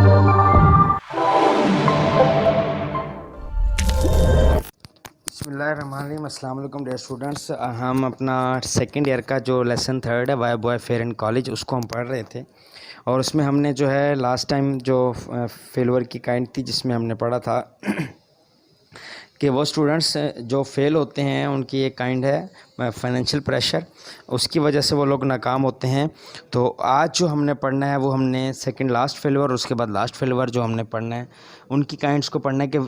بسم اللہ الرحمن الرحیم. السلام علیکم ڈیئر اسٹوڈنٹس. ہم اپنا سیکنڈ ایئر کا جو لیسن تھرڈ ہے why boy fail in college اس کو ہم پڑھ رہے تھے, اور اس میں ہم نے جو ہے لاسٹ ٹائم جو فیلور کی کائنڈ تھی جس میں ہم نے پڑھا تھا کہ وہ اسٹوڈنٹس جو فیل ہوتے ہیں ان کی ایک کائنڈ ہے فائنینشیل پریشر, اس کی وجہ سے وہ لوگ ناکام ہوتے ہیں. تو آج جو ہم نے پڑھنا ہے وہ ہم نے سیکنڈ لاسٹ فیلور اور اس کے بعد لاسٹ فیلور جو ہم نے پڑھنا ہے ان کی کائنڈس کو پڑھنا ہے کہ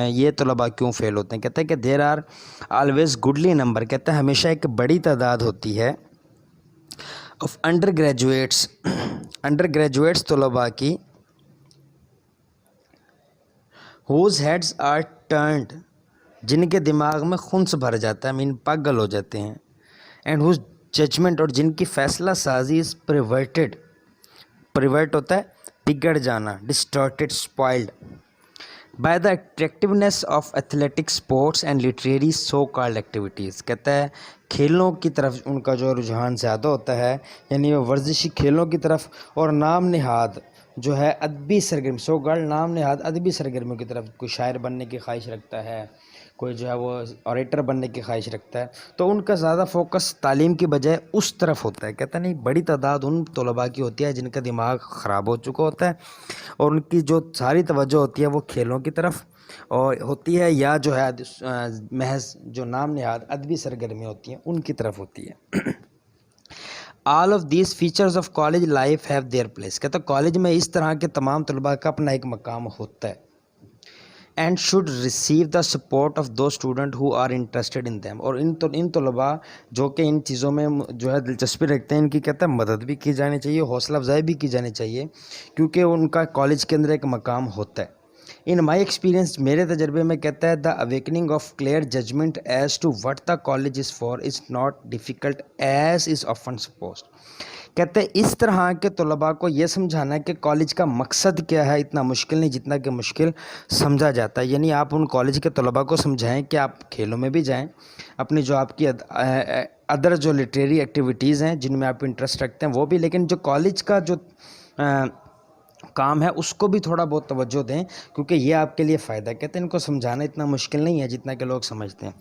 یہ طلباء کیوں فیل ہوتے ہیں. کہتے ہیں کہ there are always goodly number, کہتے ہیں ہمیشہ ایک بڑی تعداد ہوتی ہے آف انڈر گریجویٹس طلباء کی ہوز ہیڈز آر ٹرنڈ, جن کے دماغ میں خنث بھر جاتا ہے, پاگل ہو جاتے ہیں, اینڈ ہوز ججمنٹ, اور جن کی فیصلہ سازی از پریورٹ ہوتا ہے بگڑ جانا, distorted, spoiled by the attractiveness of athletic sports and literary so called activities. کہتا ہے کھیلوں کی طرف ان کا جو رجحان زیادہ ہوتا ہے, یعنی وہ ورزشی کھیلوں کی طرف, اور نام نہاد جو ہے ادبی سرگرمی, سو کالڈ نام نہاد ادبی سرگرمیوں کی طرف. کوئی شاعر بننے کی خواہش رکھتا ہے, کوئی جو ہے وہ اوریٹر بننے کی خواہش رکھتا ہے, تو ان کا زیادہ فوکس تعلیم کی بجائے اس طرف ہوتا ہے. کہتا نہیں, بڑی تعداد ان طلباء کی ہوتی ہے جن کا دماغ خراب ہو چکا ہوتا ہے اور ان کی جو ساری توجہ ہوتی ہے وہ کھیلوں کی طرف اور ہوتی ہے, یا جو ہے محض جو نام نہاد ادبی سرگرمی ہوتی ہیں ان کی طرف ہوتی ہے. All of these features of college life have their place. کہتا ہے کالج میں اس طرح کے تمام طلباء کا اپنا ایک مقام ہوتا ہے. And should receive the support of those student who are interested in them, اور ان طلباء جو کہ ان چیزوں میں جو ہے دلچسپی رکھتے ہیں ان کی کہتا ہے مدد بھی کی جانی چاہیے, حوصلہ افزائی بھی کی جانی چاہیے, کیونکہ ان کا کالج کے اندر ایک مقام ہوتا ہے. ان مائی ایکسپیرینس, میرے تجربے میں کہتا ہے the awakening of clear judgement as to what the college is for is not difficult as is often supposed. کہتے ہیں اس طرح کے طلباء کو یہ سمجھانا ہے کہ کالج کا مقصد کیا ہے اتنا مشکل نہیں جتنا کہ مشکل سمجھا جاتا ہے. یعنی آپ ان کالج کے طلباء کو سمجھائیں کہ آپ کھیلوں میں بھی جائیں, اپنی جو آپ کی ادر جو لٹریری ایکٹیویٹیز ہیں جن میں آپ انٹرسٹ رکھتے ہیں وہ بھی, لیکن جو کالج کا جو کام ہے اس کو بھی تھوڑا بہت توجہ دیں کیونکہ یہ آپ کے لیے فائدہ. کہتے ہیں ان کو سمجھانا اتنا مشکل نہیں ہے جتنا کہ لوگ سمجھتے ہیں.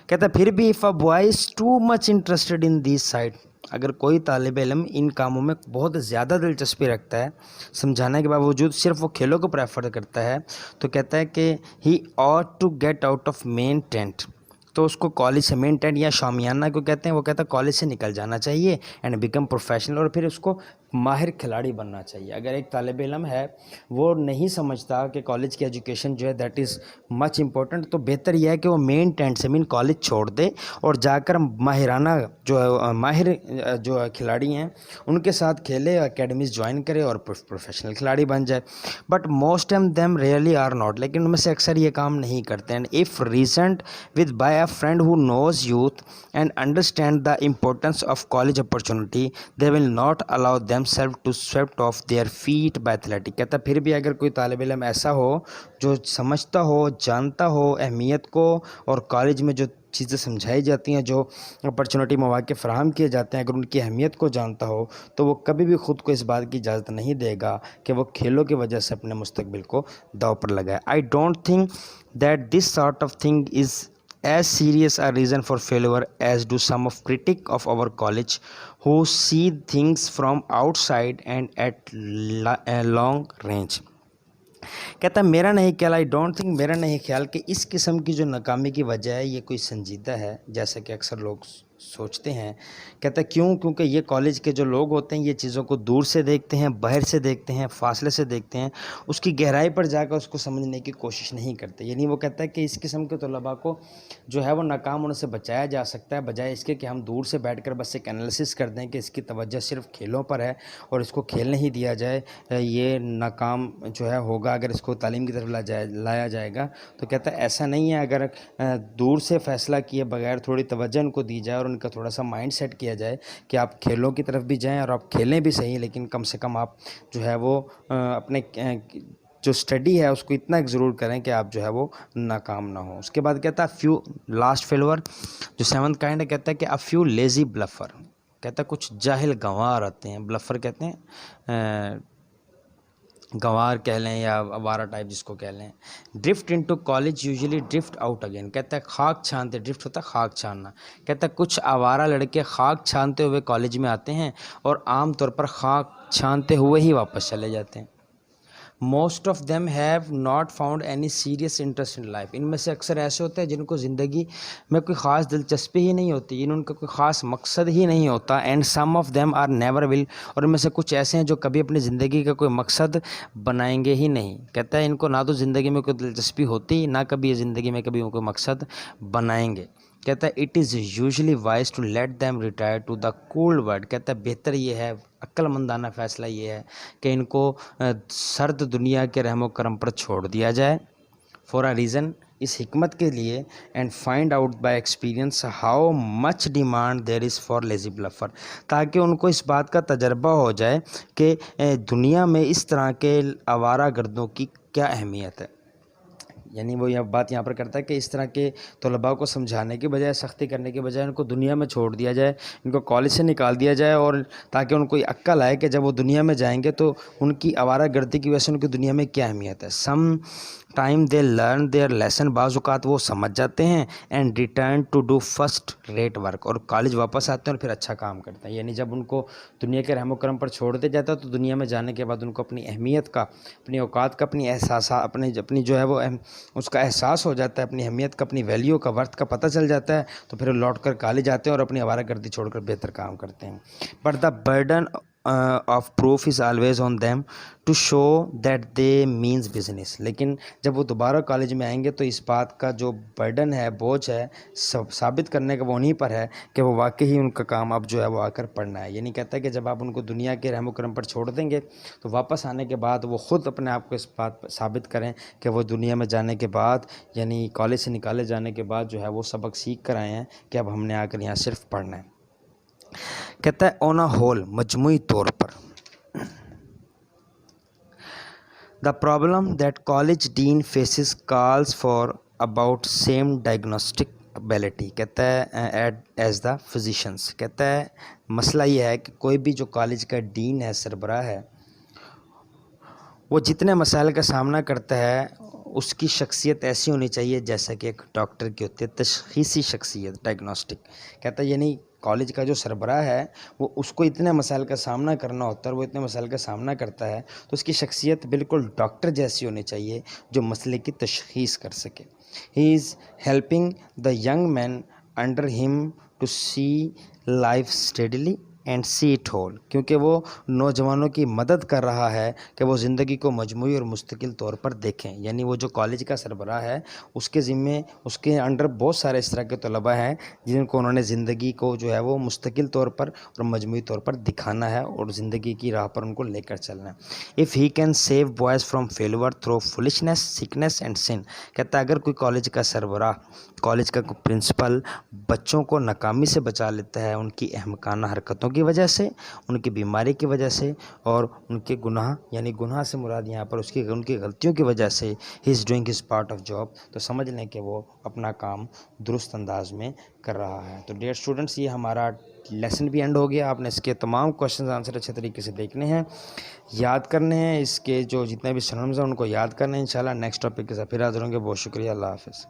کہتا ہے پھر بھی if a boy is too much interested in these side, اگر کوئی طالب علم ان کاموں میں بہت زیادہ دلچسپی رکھتا ہے, سمجھانے کے باوجود صرف وہ کھیلوں کو پریفر کرتا ہے, تو کہتا ہے کہ he ought to get out of main tent, تو اس کو کالج سے مین ٹینٹ یا شامیانہ کو کہتے ہیں, وہ کہتا ہے کالج سے نکل جانا چاہیے اینڈ بیکم پروفیشنل, اور پھر اس کو ماہر کھلاڑی بننا چاہیے. اگر ایک طالب علم ہے وہ نہیں سمجھتا کہ کالج کی ایجوکیشن جو ہے دیٹ از مچ امپورٹنٹ, تو بہتر یہ ہے کہ وہ مین ٹینٹ سے کالج چھوڑ دے اور جا کر ماہرانہ جو ماہر جو کھلاڑی ہیں ان کے ساتھ کھیلے, اکیڈمیز جوائن کرے اور پروفیشنل کھلاڑی بن جائے. But most of them really are not, لیکن ان میں سے اکثر یہ کام نہیں کرتے. And if resent with by a friend who knows youth and understand the importance of college opportunity, they will not allow themselves to swept off their feet by athletic. کہتا پھر بھی اگر کوئی طالب علم ایسا ہو جو سمجھتا ہو, جانتا ہو اہمیت کو, اور کالج میں جو چیزیں سمجھائی جاتی ہیں, جو اپرچونٹی مواقع فراہم کیے جاتے ہیں, اگر ان کی اہمیت کو جانتا ہو تو وہ کبھی بھی خود کو اس بات کی اجازت نہیں دے گا کہ وہ کھیلوں کی وجہ سے اپنے مستقبل کو داؤ پر لگائے. I don't think that this sort of thing is as serious a reason for failure as do some of critic of our college who see things from outside and at long range. کہتا ہے میرا نہیں خیال, I don't think, میرا نہیں خیال کہ اس قسم کی جو ناکامی کی وجہ ہے یہ کوئی سنجیدہ ہے جیسا کہ اکثر لوگ سوچتے ہیں. کہتا ہے کیوں, کیونکہ یہ کالج کے جو لوگ ہوتے ہیں یہ چیزوں کو دور سے دیکھتے ہیں, باہر سے دیکھتے ہیں, فاصلے سے دیکھتے ہیں, اس کی گہرائی پر جا کر اس کو سمجھنے کی کوشش نہیں کرتے. یعنی وہ کہتا ہے کہ اس قسم کے طلباء کو جو ہے وہ ناکام ہونے سے بچایا جا سکتا ہے بجائے اس کے کہ ہم دور سے بیٹھ کر بس ایک انالیسس کر دیں کہ اس کی توجہ صرف کھیلوں پر ہے اور اس کو کھیلنے ہی دیا جائے, یہ ناکام جو ہے ہوگا اگر اس کو تعلیم کی طرف لایا جائے گا. تو کہتا ہے ایسا نہیں ہے, اگر دور سے فیصلہ کیے بغیر تھوڑی توجہ ان کو دی جائے اور ان کا تھوڑا سا مائنڈ سیٹ کیا جائے کہ آپ کھیلوں کی طرف بھی جائیں اور آپ کھیلیں بھی صحیح, لیکن کم سے کم آپ جو ہے وہ اپنے جو اسٹڈی ہے اس کو اتنا ضرور کریں کہ آپ جو ہے وہ ناکام نہ ہوں. اس کے بعد کہتا ہے فیو لاسٹ فیلور جو سیونتھ کائنڈ ہے, کہتا ہے کہ a few lazy bluffer, کہتا ہے کچھ جاہل گنوار آتے ہیں, بلفر کہتے ہیں گنوار کہہ لیں یا آوارہ ٹائپ جس کو کہہ لیں. Drift into college usually drift out again. کہتا ہے خاک چھانتے، ڈرفٹ ہوتا ہے خاک چھاننا. کہتا ہے کچھ آوارہ لڑکے خاک چھانتے ہوئے کالج میں آتے ہیں اور عام طور پر خاک چھانتے ہوئے ہی واپس چلے جاتے ہیں. Most of them have not found any serious interest in life. ان میں سے اکثر ایسے ہوتے ہیں جن کو زندگی میں کوئی خاص دلچسپی ہی نہیں ہوتی، ان کا کوئی خاص مقصد ہی نہیں ہوتا. And some of them are never will. اور ان میں سے کچھ ایسے ہیں جو کبھی اپنی زندگی کا کوئی مقصد بنائیں گے ہی نہیں. کہتا ہے ان کو نہ تو زندگی میں کوئی دلچسپی ہوتی، نہ کبھی یہ زندگی میں کبھی کوئی مقصد بنائیں گے. کہتا ہے it is usually wise to let them retire to the cold world. کہتا ہے بہتر یہ ہے، عقل مندانہ فیصلہ یہ ہے کہ ان کو سرد دنیا کے رحم و کرم پر چھوڑ دیا جائے. فار اے ریزن، اس حکمت کے لیے. And find out by experience how much demand there is for lazy bluffer. تاکہ ان کو اس بات کا تجربہ ہو جائے کہ دنیا میں اس طرح کے آوارہ گردوں کی کیا اہمیت ہے. یعنی وہ یہ بات یہاں پر کرتا ہے کہ اس طرح کے طلباء کو سمجھانے کے بجائے، سختی کرنے کے بجائے ان کو دنیا میں چھوڑ دیا جائے، ان کو کالج سے نکال دیا جائے، اور تاکہ ان کو یہ عقل آئے کہ جب وہ دنیا میں جائیں گے تو ان کی آوارہ گردی کی وجہ سے ان کی دنیا میں کیا اہمیت ہے. Some time they learn their lesson. بعض اوقات وہ سمجھ جاتے ہیں. And return to do first rate work. اور کالج واپس آتے ہیں اور پھر اچھا کام کرتے ہیں. یعنی جب ان کو دنیا کے رحم و کرم پر چھوڑ دیا جاتا ہے تو دنیا میں جانے کے بعد ان کو اپنی اہمیت کا، اپنی اوقات کا، اپنی احساسات، اپنی جو ہے وہ اس کا احساس ہو جاتا ہے، اپنی اہمیت کا، اپنی ویلیو کا، ورتھ کا پتہ چل جاتا ہے. تو پھر لوٹ کر کالج آتے ہیں اور اپنی آوارہ گردی چھوڑ کر بہتر کام کرتے ہیں. But the burden of proof is always on them to show that they means business. لیکن جب وہ دوبارہ کالج میں آئیں گے تو اس بات کا جو برڈن ہے، بوجھ ہے، ثابت کرنے کا وہ انہیں پر ہے کہ وہ واقعی ان کا کام اب جو ہے وہ آ کر پڑھنا ہے. یعنی کہتا ہے کہ جب آپ ان کو دنیا کے رحم و کرم پر چھوڑ دیں گے تو واپس آنے کے بعد وہ خود اپنے آپ کو اس بات پر ثابت کریں کہ وہ دنیا میں جانے کے بعد، یعنی کالج سے نکالے جانے کے بعد جو ہے وہ سبق سیکھ کر آئے ہیں کہ اب ہم نے آ کر یہاں صرف پڑھنا ہے. کہتا ہے آن اے ہول، مجموعی طور پر. The problem that college dean faces calls for about same diagnostic ability. کہتا ہے ایز دا فزیشنس. کہتا ہے مسئلہ یہ ہے کہ کوئی بھی جو کالج کا ڈین ہے، سربراہ ہے، وہ جتنے مسائل کا سامنا کرتا ہے اس کی شخصیت ایسی ہونی چاہیے جیسا کہ ایک ڈاکٹر کی ہوتی ہے، تشخیصی شخصیت، ڈائگنوسٹک. کہتا ہے یعنی کالج کا جو سربراہ ہے وہ اس کو اتنے مسائل کا سامنا کرنا ہوتا ہے، اور وہ اتنے مسائل کا سامنا کرتا ہے تو اس کی شخصیت بالکل ڈاکٹر جیسی ہونی چاہیے جو مسئلے کی تشخیص کر سکے. He is helping the young men under him to see life steadily and see it whole. کیونکہ وہ نوجوانوں کی مدد کر رہا ہے کہ وہ زندگی کو مجموعی اور مستقل طور پر دیکھیں. یعنی وہ جو کالج کا سربراہ ہے اس کے ذمے، اس کے انڈر بہت سارے اس طرح کے طلباء ہیں جن کو انہوں نے زندگی کو جو ہے وہ مستقل طور پر اور مجموعی طور پر دکھانا ہے اور زندگی کی راہ پر ان کو لے کر چلنا ہے. If he can save boys from failure through foolishness, sickness and sin. کہتا ہے اگر کوئی کالج کا سربراہ، کالج کا کوئی پرنسپل بچوں کو ناکامی سے بچا لیتا ہے ان کی احمقانہ حرکتوں کی وجہ سے، ان کی بیماری کی وجہ سے، اور ان کے گناہ، یعنی گناہ سے مراد یہاں پر ان کی غلطیوں کی وجہ سے، he is doing his part of job. تو سمجھ لیں کہ وہ اپنا کام درست انداز میں کر رہا ہے. تو ڈیئر اسٹوڈنٹس، یہ ہمارا لیسن بھی اینڈ ہو گیا. آپ نے اس کے تمام کوشچنز آنسر اچھے طریقے سے دیکھنے ہیں، یاد کرنے ہیں. اس کے جو جتنے بھی سنمز ہیں ان کو یاد کرنے ہیں. انشاءاللہ نیکسٹ ٹاپک کے ساتھ پھر حاضر ہوں گے. بہت شکریہ. اللہ حافظ.